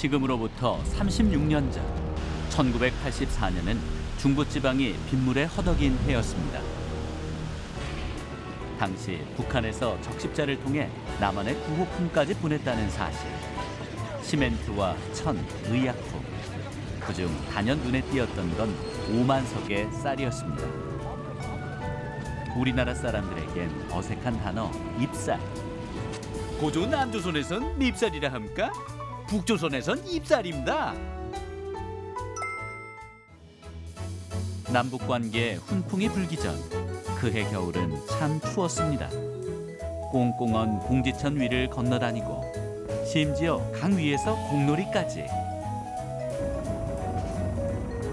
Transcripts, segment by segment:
지금으로부터 36년 전 1984년은 중부지방이 빗물에 허덕인 해였습니다. 당시 북한에서 적십자를 통해 남한에 구호품까지 보냈다는 사실. 시멘트와 천, 의약품. 그중 단연 눈에 띄었던 건 5만 석의 쌀이었습니다. 우리나라 사람들에겐 어색한 단어 입쌀. 고조 남조선에선 밉쌀이라 합니까? 북조선에선 입쌀입니다. 남북관계에 훈풍이 불기 전 그해 겨울은 참 추웠습니다. 꽁꽁언 공지천 위를 건너다니고 심지어 강 위에서 공놀이까지.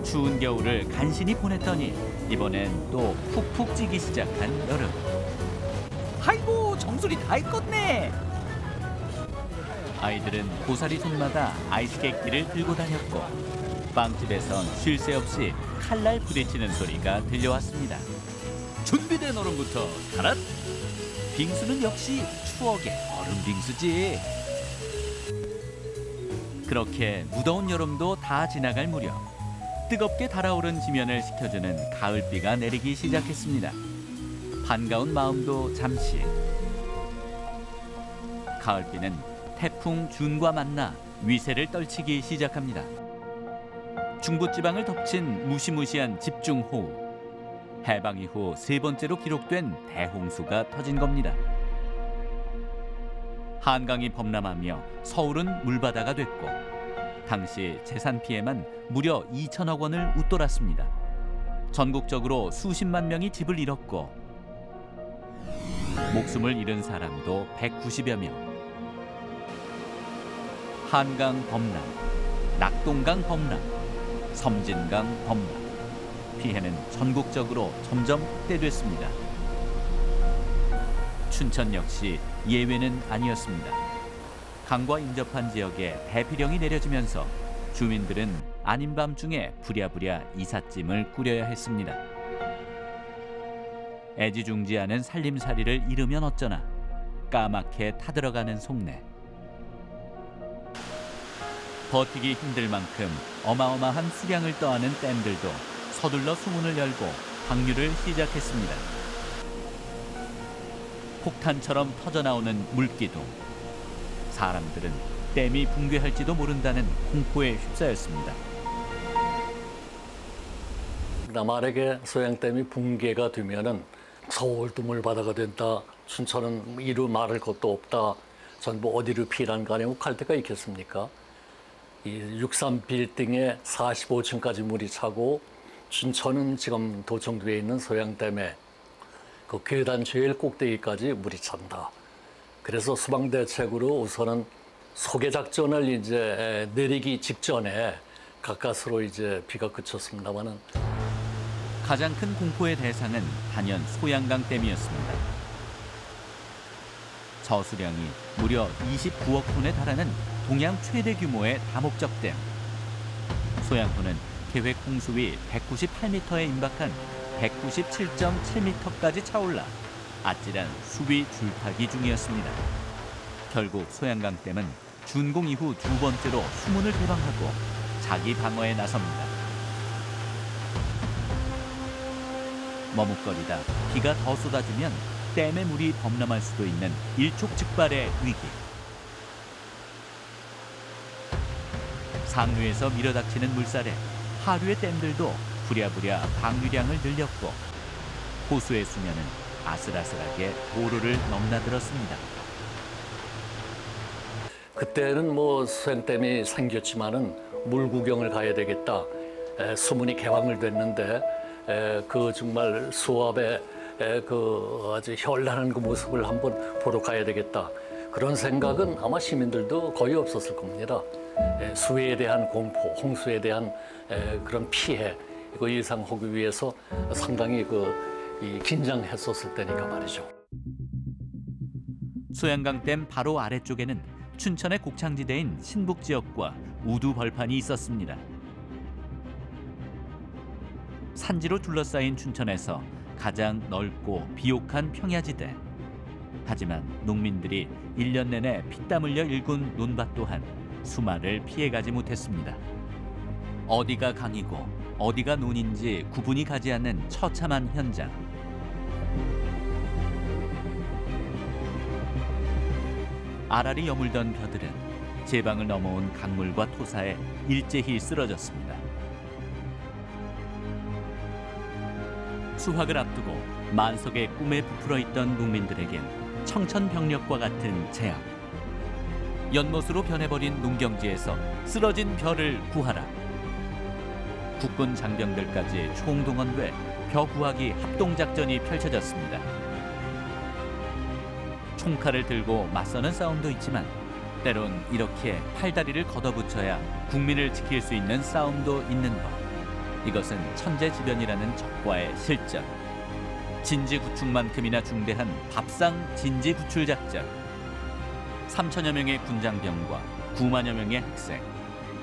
추운 겨울을 간신히 보냈더니 이번엔 또 푹푹 찌기 시작한 여름. 아이고 정수리 다 익었네. 아이들은 고사리 손마다 아이스케이크를 들고 다녔고 빵집에선 쉴 새 없이 칼날 부딪히는 소리가 들려왔습니다. 준비된 얼음부터 가랏! 빙수는 역시 추억의 얼음 빙수지. 그렇게 무더운 여름도 다 지나갈 무렵 뜨겁게 달아오른 지면을 식혀주는 가을비가 내리기 시작했습니다. 반가운 마음도 잠시. 가을비는 태풍 준과 만나 위세를 떨치기 시작합니다. 중부지방을 덮친 무시무시한 집중호우. 해방 이후 세 번째로 기록된 대홍수가 터진 겁니다. 한강이 범람하며 서울은 물바다가 됐고 당시 재산 피해만 무려 2천억 원을 웃돌았습니다. 전국적으로 수십만 명이 집을 잃었고 목숨을 잃은 사람도 190여 명. 한강 범람, 낙동강 범람, 섬진강 범람. 피해는 전국적으로 점점 확대됐습니다. 춘천 역시 예외는 아니었습니다. 강과 인접한 지역에 대피령이 내려지면서 주민들은 아닌 밤중에 부랴부랴 이삿짐을 꾸려야 했습니다. 애지중지하는 살림살이를 잃으면 어쩌나 까맣게 타들어가는 속내. 버티기 힘들 만큼 어마어마한 수량을 떠안은 댐들도 서둘러 수문을 열고 방류를 시작했습니다. 폭탄처럼 터져나오는 물기둥. 사람들은 댐이 붕괴할지도 모른다는 공포에 휩싸였습니다. 만약에 소양댐이 붕괴가 되면은 서울도 물바다가 된다. 춘천은 이루 말할 것도 없다. 전부 어디로 피난 가냐고 할 때가 있겠습니까? 이 63빌딩에 45층까지 물이 차고 춘천은 지금 도청도에 있는 소양댐에 그 계단 제일 꼭대기까지 물이 찬다. 그래서 수방대책으로 우선은 소개 작전을 이제 내리기 직전에 가까스로 이제 비가 그쳤습니다만은 가장 큰 공포의 대상은 단연 소양강댐이었습니다. 저수량이 무려 29억 톤에 달하는 동양 최대 규모의 다목적 댐. 소양호는 계획 홍수위 198m에 임박한 197.7m까지 차올라 아찔한 수위 줄타기 중이었습니다. 결국 소양강댐은 준공 이후 두 번째로 수문을 개방하고 자기 방어에 나섭니다. 머뭇거리다 비가 더 쏟아지면 댐의 물이 범람할 수도 있는 일촉즉발의 위기. 상류에서 밀어닥치는 물살에 하류의 댐들도 부랴부랴 방류량을 늘렸고 호수의 수면은 아슬아슬하게 도로를 넘나들었습니다. 그때는 뭐 소양댐이 생겼지만은 물 구경을 가야 되겠다. 수문이 개방을 됐는데 그 정말 수압에 그 아주 현란한 그 모습을 한번 보러 가야 되겠다. 그런 생각은 아마 시민들도 거의 없었을 겁니다. 수해에 대한 공포, 홍수에 대한 그런 피해 이거 예상하기 위해서 상당히 긴장했었을 때니까 말이죠. 소양강댐 바로 아래쪽에는 춘천의 곡창지대인 신북 지역과 우두 벌판이 있었습니다. 산지로 둘러싸인 춘천에서 가장 넓고 비옥한 평야지대. 하지만 농민들이 1년 내내 피땀 흘려 일군 논밭 또한 수마를 피해가지 못했습니다. 어디가 강이고 어디가 논인지 구분이 가지 않는 처참한 현장. 알알이 여물던 벼들은 제방을 넘어온 강물과 토사에 일제히 쓰러졌습니다. 수확을 앞두고 만석의 꿈에 부풀어 있던 농민들에겐 청천벽력과 같은 재앙. 연못으로 변해버린 농경지에서 쓰러진 벼를 구하라. 국군 장병들까지 총동원돼 벼 구하기 합동작전이 펼쳐졌습니다. 총칼을 들고 맞서는 싸움도 있지만 때론 이렇게 팔다리를 걷어붙여야 국민을 지킬 수 있는 싸움도 있는 법. 이것은 천재지변이라는 적과의 실전. 진지구축만큼이나 중대한 밥상 진지구출작전. 3천여 명의 군장병과 9만여 명의 학생,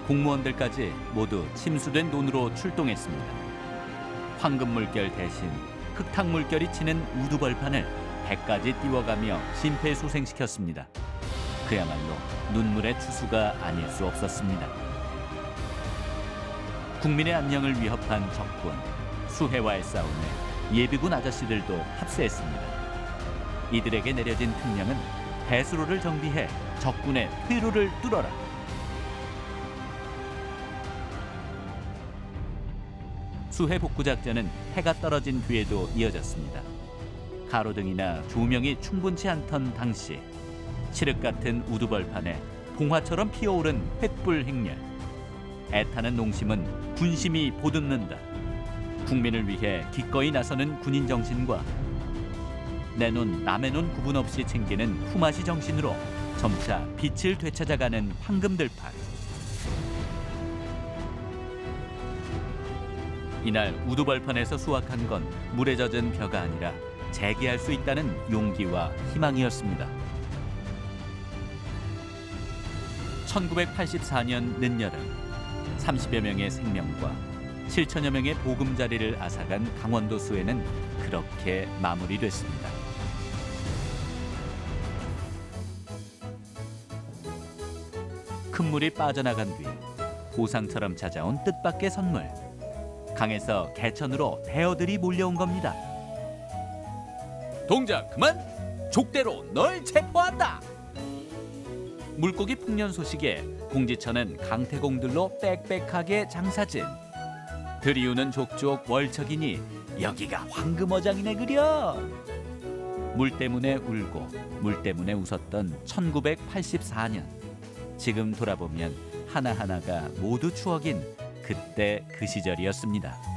공무원들까지 모두 침수된 돈으로 출동했습니다. 황금물결 대신 흙탕물결이 치는 우두벌판을 100가지 띄워가며 심폐소생시켰습니다. 그야말로 눈물의 추수가 아닐 수 없었습니다. 국민의 안녕을 위협한 적군, 수해와의 싸움에 예비군 아저씨들도 합세했습니다. 이들에게 내려진 특명은 배수로를 정비해 적군의 퇴로를 뚫어라. 수해 복구작전은 해가 떨어진 뒤에도 이어졌습니다. 가로등이나 조명이 충분치 않던 당시 칠흑 같은 우두벌판에 봉화처럼 피어오른 횃불 행렬. 애타는 농심은 군심이 보듬는다. 국민을 위해 기꺼이 나서는 군인 정신과 내 눈 남의 눈 구분 없이 챙기는 품앗이 정신으로 점차 빛을 되찾아가는 황금들판. 이날 우두벌판에서 수확한 건 물에 젖은 벼가 아니라 재기할 수 있다는 용기와 희망이었습니다. 1984년 늦여름 30여 명의 생명과 7천여 명의 보금자리를 앗아간 강원도 수해는 그렇게 마무리됐습니다. 큰 물이 빠져나간 뒤 보상처럼 찾아온 뜻밖의 선물. 강에서 개천으로 대어들이 몰려온 겁니다. 동작 그만! 족대로 널 체포한다! 물고기 풍년 소식에 공지처는 강태공들로 빽빽하게 장사진. 들이우는 족족 월척이니 여기가 황금어장이네 그려. 물 때문에 울고 물 때문에 웃었던 1984년. 지금 돌아보면 하나하나가 모두 추억인 그때 그 시절이었습니다.